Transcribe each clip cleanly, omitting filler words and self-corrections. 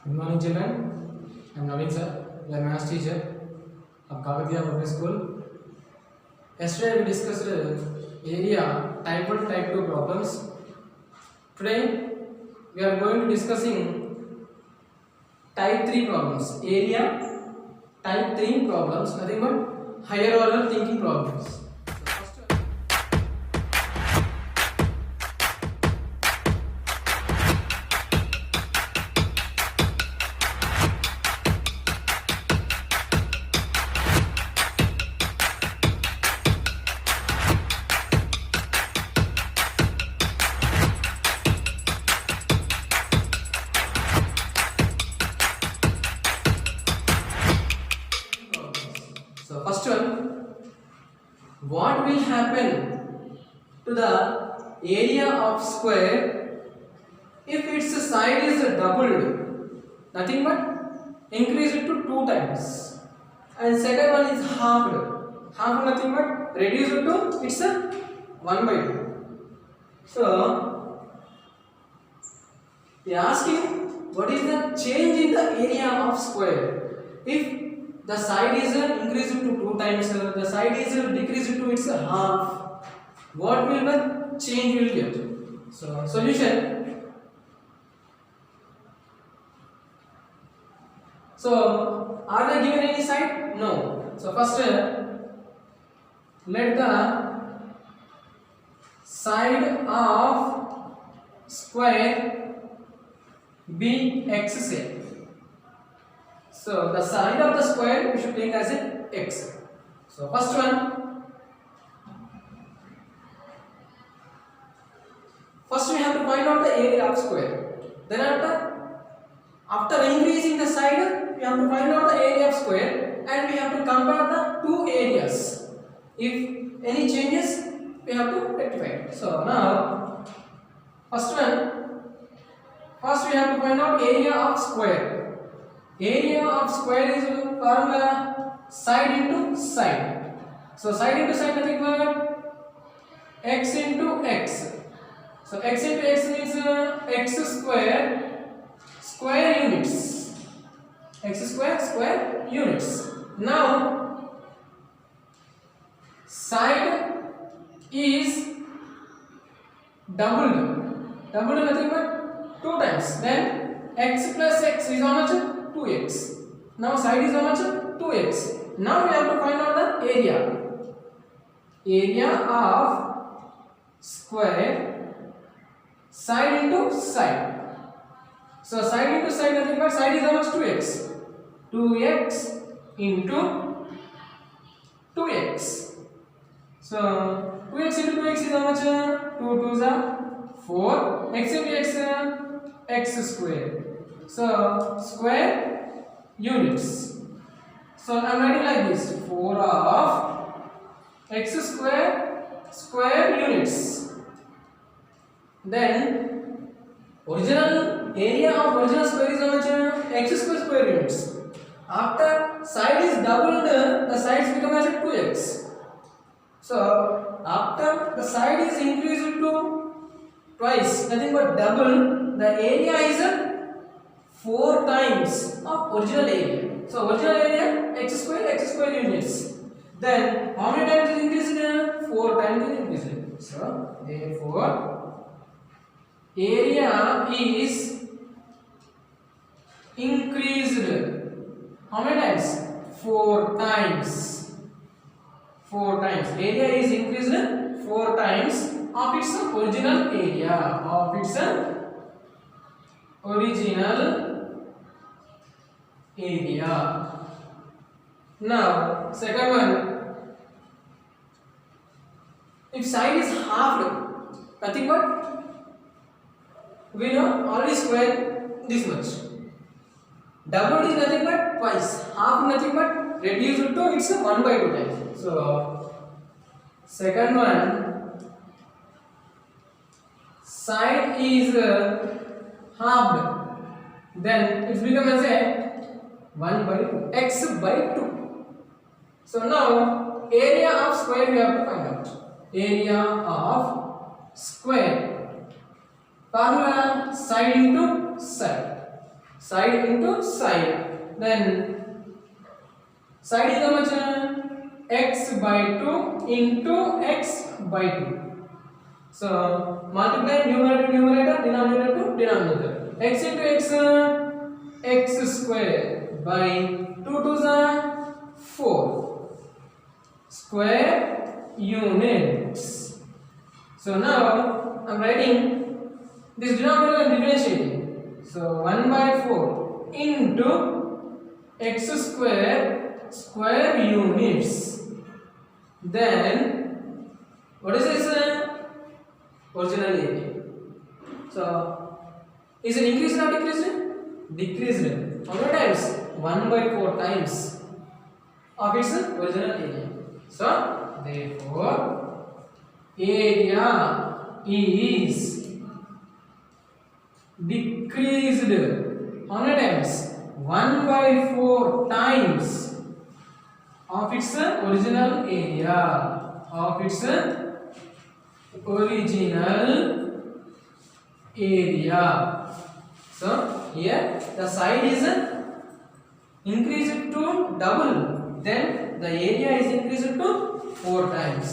Good morning, children. I am Naveen sir, your maths teacher of Kagadiya Public School. Yesterday we discussed area type 1, type 2 problems. Today we are going to discussing type 3 problems. Area type 3 problems, nothing but higher order thinking problems. So first one, what will happen to the area of square if its side is doubled? Nothing but increase it to 2 times. And second one is halved. Half nothing but reduce it to its 1 by 2. So they are asking what is the change in the area of square if the side is increased to 2 times, the side is decreased to its half. What will the change will get? So solution. So are they given any side? No. So first let the side of square be x say. So the side of the square we should take as a x. So first one, first we have to find out the area of square. Then after increasing the side, we have to find out the area of square and we have to compare the two areas. If any changes, we have to rectify it. So now, first we have to find out area of square. Area of square is formula side into side. So side into side nothing but x into x. So x into x means x square units. X square units. Now side is doubled. Doubled nothing but 2 times. Then x plus x is how much? 2x. Now side is how much? 2x. Now we have to find out the area. Area of square side into side. So side into side nothing but side is how much? 2x. 2x into 2x. So 2x into 2x is how much? 2 2s are 4. X into x, x square. So square units. So I am writing like this: 4 of x square units. Then original area of original square is how much? X square units. After side is doubled, the sides become as 2x. So after the side is increased to twice, nothing but double, the area is 4 times of original area. So original area x square units. Then how many times is increased? 4 times is increased. So therefore area is increased. How many times? 4 times. 4 times. Area is increased 4 times of its original area. Of its original area. Now second one, if side is halved, nothing but we know already square this much. Doubled is nothing but twice. Half nothing but reduce it to its 1 by 2 times. So second one, side is halved, then it becomes as a 1 by 2, x by 2. So now area of square we have to find out. Area of square. Formula side into side. side into side, then side is how much? X by 2 into x by 2. So multiply numerator to numerator, denominator to denominator. X into x, x square by 2 to the 4 square units. So now I am writing this denominator and differentiating. So 1 by 4 into x square units. Then what is this? Original area. So is it increased or decreased? Decreased. How many times? 1 by 4 times of its original area. So therefore area is decreased. How many times? 1 by 4 times of its original area. Of its original area. So here the side is increased to double, then the area is increased to 4 times.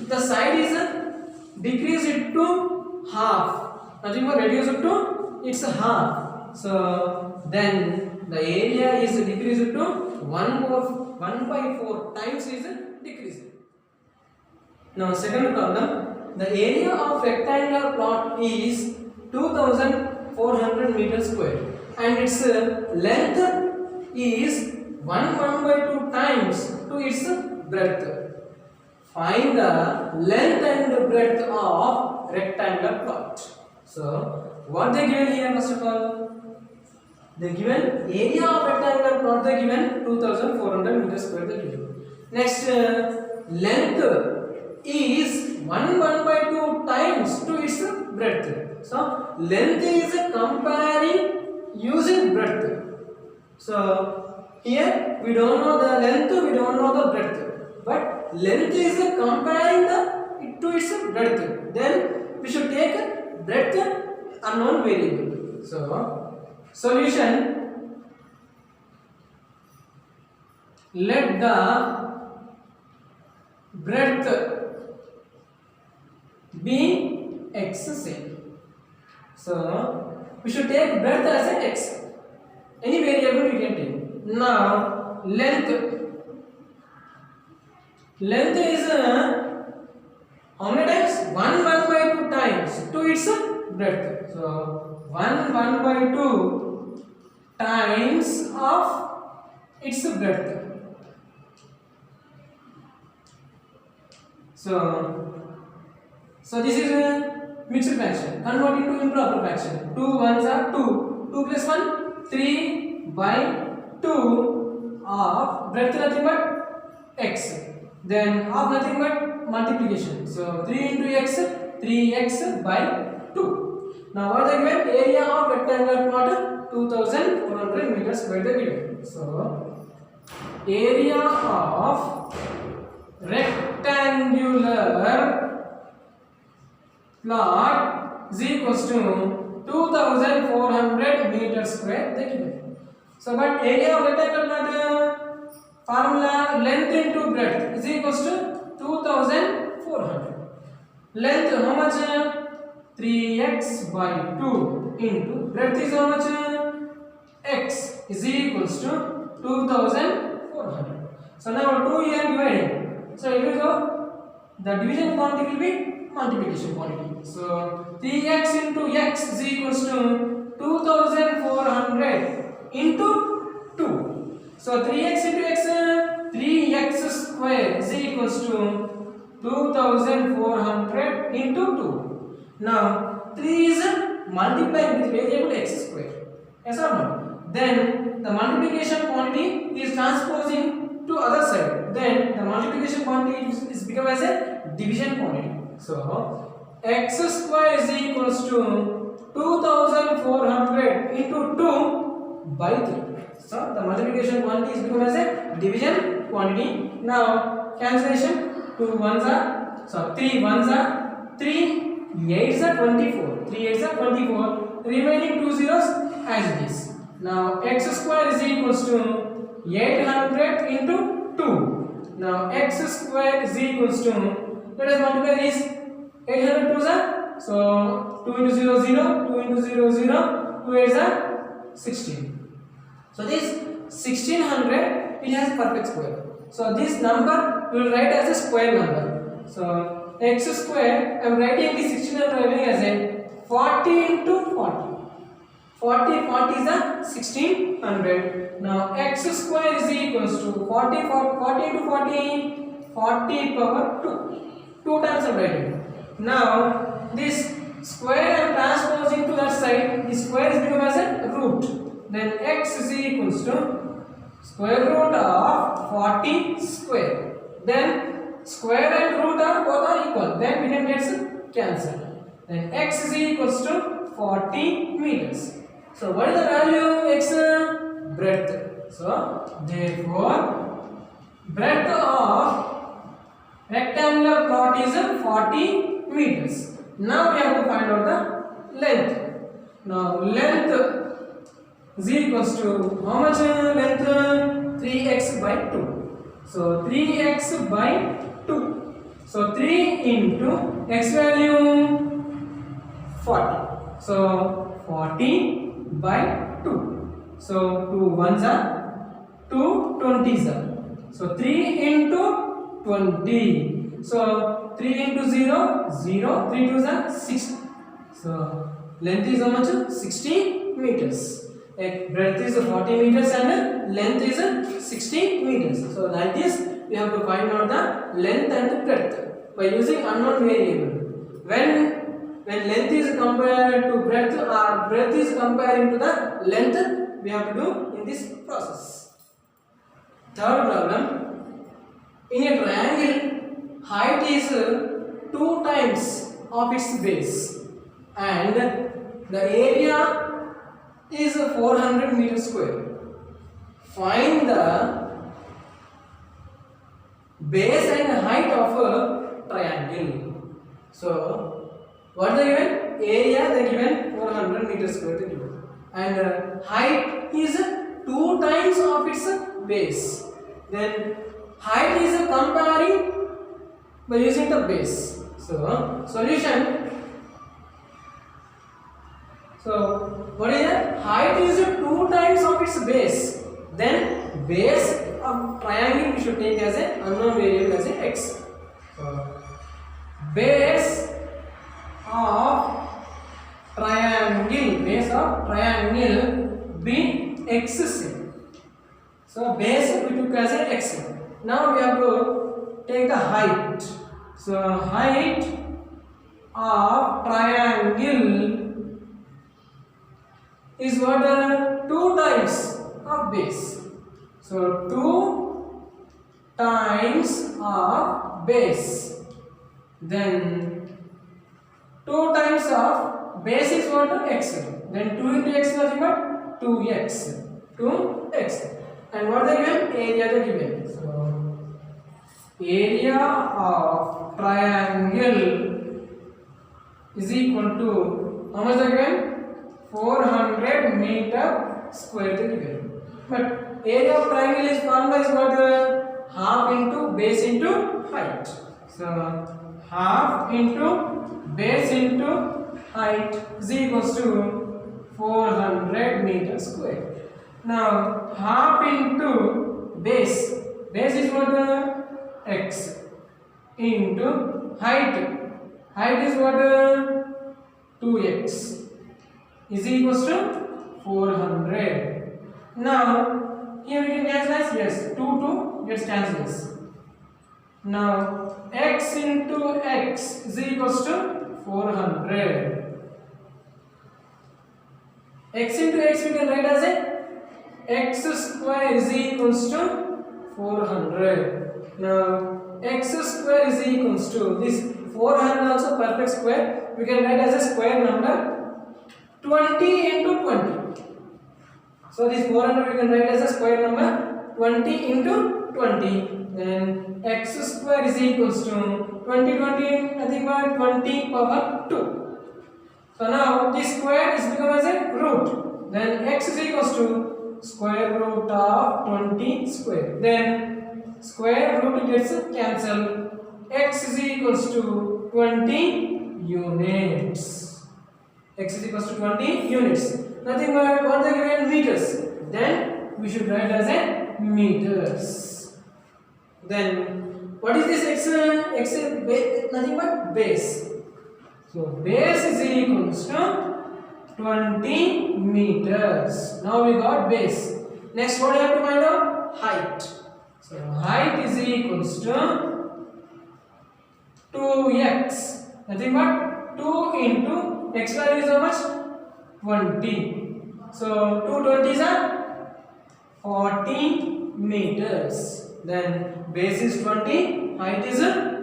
If the side is decreased to half, nothing but reduced to its half, so then the area is decreased to 1 by 4 times is decreased. Now second problem, the area of rectangular plot is 2400 meters square and its length is 1 by 2 times to its breadth. Find the length and breadth of rectangular plot. So what they given here? First of all, they given area of rectangular plot, they given 2400 meters square, they given. Next length is 1 by 2 times to its breadth. So length is comparing using breadth. So here we don't know the length, we don't know the breadth, but length is comparing to its breadth. Then we should take breadth unknown variable. So solution, let the breadth be x same. So we should take breadth as a x. Any variable we can take. Now length is how many times? 1 by 2 times to its breadth. So 1 by 2 times of its breadth. So this is a mixed fraction. Convert into improper fraction. 2 ones are 2. 2 plus 1, 3 by 2 of breadth nothing but x. Then of nothing but multiplication. So 3 into x, 3x by 2. Now what is the given? Area of rectangular plot 2400 meters square the given. So area of rectangular plot is equals to 2400 meters square the given. So but area of rectangular plot formula length into breadth is equals to 2400. Length how much? 3x by 2 into breadth is how much? X is equals to 2400. So now 2 here dividing. So it will go, the division quantity will be multiplication quantity. So 3x into x is equals to 2400 into 2. So 3x into x, 3x square is equals to 2400 into 2. Now 3 is multiplied with variable x square. Yes or no? Then the multiplication quantity is transposing to other side. Then the multiplication quantity is become as a division quantity. So x square is equals to 2400 into 2 by 3. So the multiplication quantity is become as a division quantity. Now cancellation, 2 ones are, so 3 ones are 3, 8s are 24, 3 8s are 24, remaining 2 zeros as it is. Now x square is equals to 800 into 2. Now x square is equals to, let us multiply this 800 to the, so 2 into 0 0, 2 into 0 0, 2 8 is 16. So this 1600 it has perfect square. So this number we will write as a square number. So x square, I am writing the 1600 as a 40 into 40. 40 is the 1600. Now x square is equals to 40 into 40, 40 power 2. 2 times I am writing. Now this square I am transposing to that side. The square is become as a root. Then x is equals to square root of 40 square. Then square and root are both are equal. Then we can get cancel. Then x is equals to 40 meters. So what is the value x? Breadth. So therefore breadth of rectangular plot is 40 meters. Now we have to find out the length. Now length is equals to how much length? 3x by 2. So 3x by 2. So 3 into x value 40. So 40 by 2. So 2 ones are 2 20s are. So 3 into 20. So 3 into 0 0. 3 2s are 6. So length is how much? 60 meters. Breadth is 40 meters and length is 60 meters. So like this we have to find out the length and breadth by using unknown variable. When length is compared to breadth or breadth is comparing to the length, we have to do in this process. Third problem, in a triangle height is 2 times of its base and the area is 400 meters square. Find the base and height of a triangle. So what they given? Area they given 400 meters square they given. And height is 2 times of its base. Then height is comparing by using the base. So solution. So what is it? Height is 2 times of its base. Then base of triangle we should take as a unknown variable as a x. So base of triangle be x. So base we took as a x. Now we have to take the height. So height of triangle is what? 2 times of base. So 2 times of base. Then 2 times of base is what? X. Then 2 into x is nothing but 2x. 2x. And what they given? Area they given. So area of triangle is equal to how much they given? 400 meter square they given. But area of triangle is formula is what? Half into base into height. So half into base into height is equals to 400 meter square. Now half into base. Base is what? X into height. Height is what? 2x is equals to 400. Now here we can cancel. Yes, 2 2 gets cancelled. Now x into x is equals to 400. X into x we can write as a x square is equals to 400. Now x square is equals to this 400 also perfect square. We can write as a square number 20 into 20. So this 400 we can write as a square number 20 into 20. Then x square is equals to 20 nothing but 20 power 2. So now this square is become as a root. then x is equals to square root of 20 square. Then square root gets cancelled. X is equals to 20 units. X is equals to 20 units. Nothing but what they given meters. Then we should write as a meters. Then what is this x? X is nothing but base. So base is equals to 20 meters. Now we got base. Next what do you have to find out? Height. So height is equals to 2x. Nothing but 2 into x value is how much? 20. So 2 20s are 40 meters. Then base is 20, height is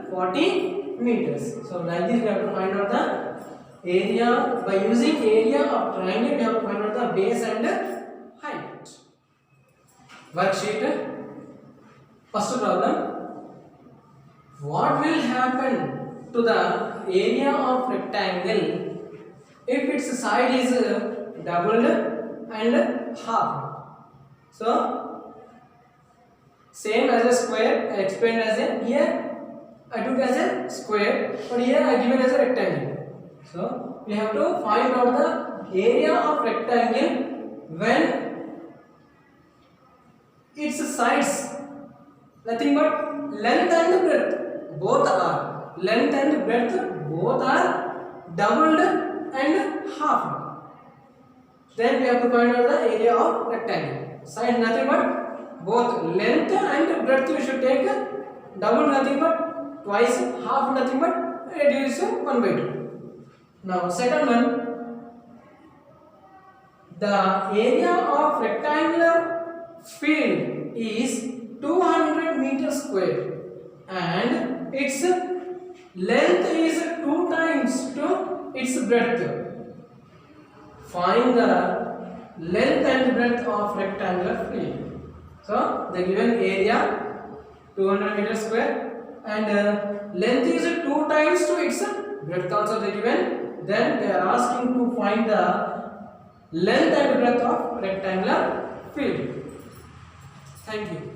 40 meters. So like this we have to find out the area. By using area of triangle we have to find out the base and height. Worksheet. First problem. What will happen to the area of rectangle if its side is doubled and half? So same as a square, I explained as a, here I took as a square, but here I given as a rectangle. So we have to find out the area of rectangle when its sides nothing but length and breadth both are doubled and half. Then we have to find out the area of rectangle. Side nothing but both length and breadth we should take double nothing but twice, half nothing but reduce 1 by 2. Now second one, the area of rectangular field is 200 meters square and its length is 2 times to its breadth. Find the length and breadth of rectangular field. So the given area 200 meters square and length is 2 times to its breadth also they given. Then they are asking to find the length and breadth of rectangular field. Thank you.